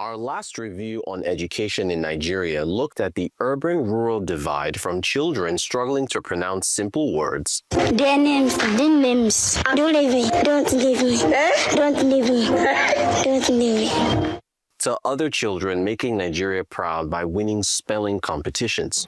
Our last review on education in Nigeria looked at the urban-rural divide from children struggling to pronounce simple words. Their names. Don't leave me. Don't leave me. Don't leave me. Don't leave me. To other children making Nigeria proud by winning spelling competitions.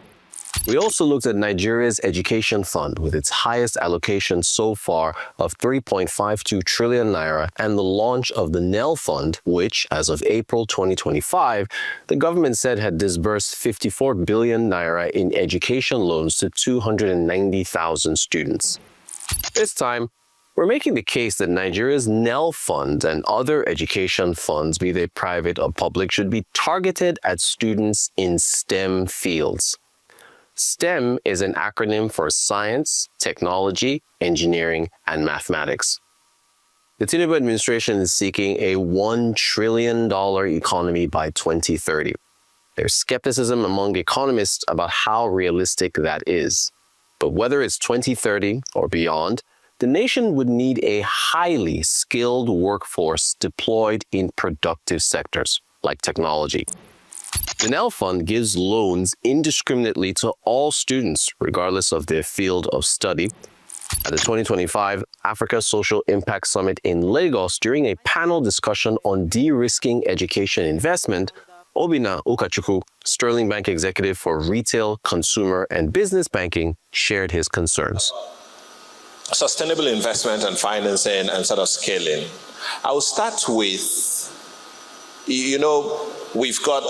We also looked at Nigeria's education fund with its highest allocation so far of 3.52 trillion naira and the launch of the Nelfund, which, as of April 2025, the government said had disbursed 54 billion naira in education loans to 290,000 students. This time, we're making the case that Nigeria's Nelfund and other education funds, be they private or public, should be targeted at students in STEM fields. STEM is an acronym for science, technology, engineering, and mathematics. The Tinubu administration is seeking a $1 trillion economy by 2030. There's skepticism among economists about how realistic that is. But whether it's 2030 or beyond, the nation would need a highly skilled workforce deployed in productive sectors, like technology. The Nelfund gives loans indiscriminately to all students, regardless of their field of study. At the 2025 Africa Social Impact Summit in Lagos, during a panel discussion on de-risking education investment, Obinna Ukachukwu, Sterling Bank executive for retail, consumer, and business banking, shared his concerns. Sustainable investment and financing and sort of scaling. I will start with, we've got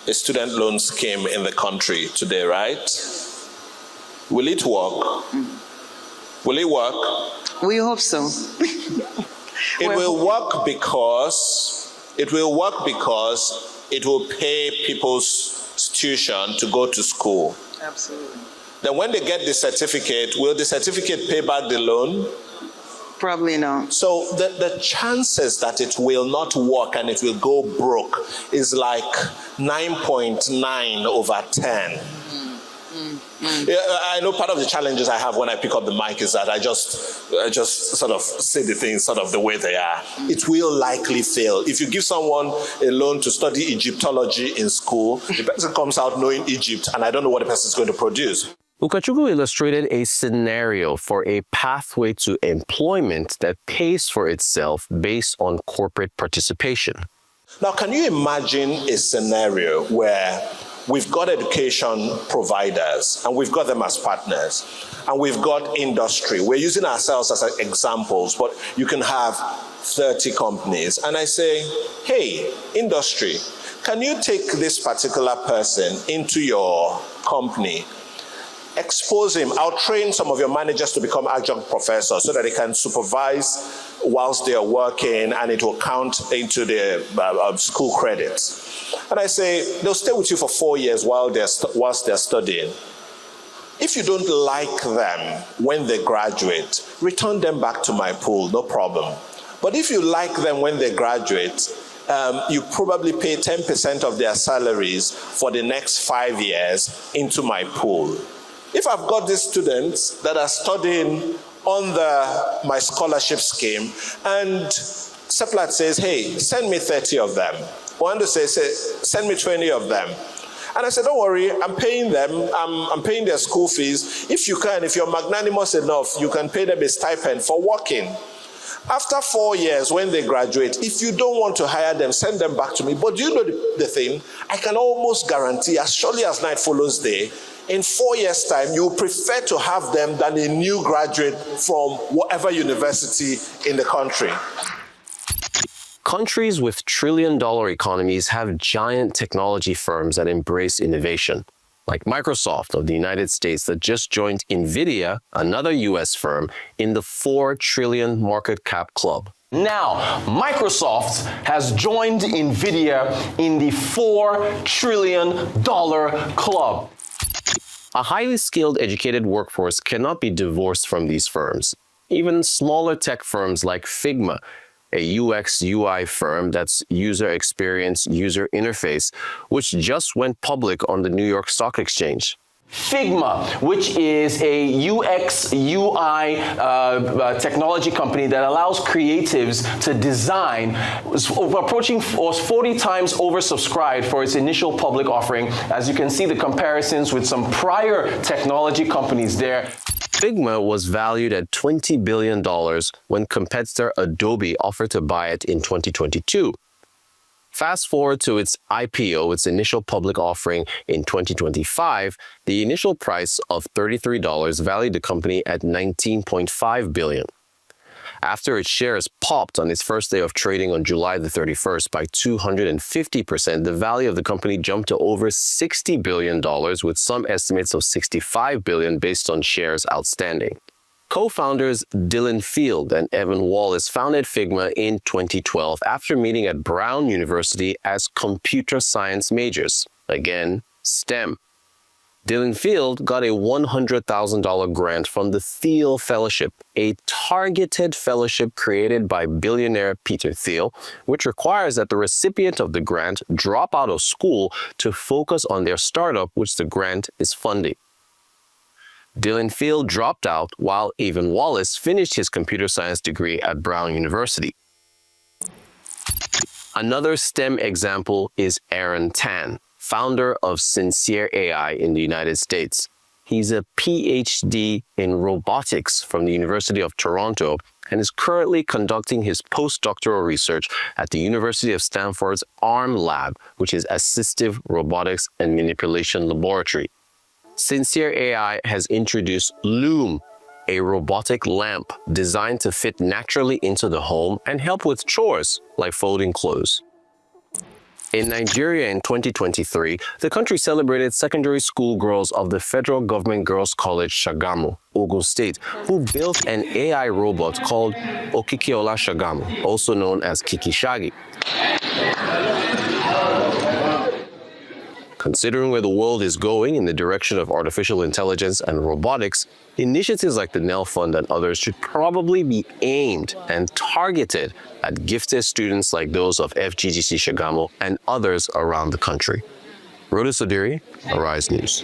a student loan scheme in the country today, right? Will it work? Will it work? We hope so. It will work because it will pay people's tuition to go to school. Absolutely. Then when they get the certificate, will the certificate pay back the loan? Probably not. So the chances that it will not work and it will go broke is like 9.9 over 10. Yeah, I know part of the challenges I have when I pick up the mic is that I just sort of say the things sort of the way they are. It will likely fail. If you give someone a loan to study Egyptology in school, the person comes out knowing Egypt, and I don't know what the person is going to produce. Ukachukwu illustrated a scenario for a pathway to employment that pays for itself based on corporate participation. Now, can you imagine a scenario where we've got education providers and we've got them as partners and we've got industry? We're using ourselves as examples, but you can have 30 companies. And I say, hey, industry, can you take this particular person into your company? Expose him. I'll train some of your managers to become adjunct professors so that they can supervise whilst they are working and it will count into their school credits. And I say, they'll stay with you for 4 years whilst they're studying. If you don't like them when they graduate, return them back to my pool, no problem. But if you like them when they graduate, you probably pay 10% of their salaries for the next 5 years into my pool. If I've got these students that are studying on my scholarship scheme and Seplat says, hey, send me 30 of them. Wando says, send me 20 of them. And I said, don't worry, I'm paying them, I'm paying their school fees. If you're magnanimous enough, you can pay them a stipend for working. After 4 years, when they graduate, if you don't want to hire them, send them back to me. But do you know the thing? I can almost guarantee, as surely as night follows day, in 4 years' time, you prefer to have them than a new graduate from whatever university in the country. Countries with trillion-dollar economies have giant technology firms that embrace innovation, like Microsoft of the United States that just joined NVIDIA, another US firm, in the 4 trillion market cap club. Now, Microsoft has joined NVIDIA in the $4 trillion club. A highly skilled, educated workforce cannot be divorced from these firms. Even smaller tech firms like Figma, a UX UI firm that's user experience, user interface, which just went public on the New York Stock Exchange. Figma, which is a UX UI technology company that allows creatives to design, was 40 times oversubscribed for its initial public offering. As you can see the comparisons with some prior technology companies there. Figma was valued at $20 billion when competitor Adobe offered to buy it in 2022. Fast forward to its IPO, its initial public offering in 2025, the initial price of $33 valued the company at $19.5 billion. After its shares popped on its first day of trading on July the 31st by 250%, the value of the company jumped to over $60 billion, with some estimates of $65 billion based on shares outstanding. Co-founders Dylan Field and Evan Wallace founded Figma in 2012 after meeting at Brown University as computer science majors. Again, STEM. Dylan Field got a $100,000 grant from the Thiel Fellowship, a targeted fellowship created by billionaire Peter Thiel, which requires that the recipient of the grant drop out of school to focus on their startup, which the grant is funding. Dylan Field dropped out while Evan Wallace finished his computer science degree at Brown University. Another STEM example is Aaron Tan, founder of Sincere AI in the United States. He's a PhD in robotics from the University of Toronto and is currently conducting his postdoctoral research at the University of Stanford's ARM Lab, which is Assistive Robotics and Manipulation Laboratory. Sincere AI has introduced Loom, a robotic lamp designed to fit naturally into the home and help with chores like folding clothes. In Nigeria in 2023, the country celebrated secondary school girls of the Federal Government Girls College Shagamu, Ogun State, who built an AI robot called Okikiola Shagamu, also known as Kiki Shagi. Considering where the world is going in the direction of artificial intelligence and robotics, initiatives like the Nelfund and others should probably be aimed and targeted at gifted students like those of FGGC Shagamu and others around the country. Rotus Oddiri, Arise News.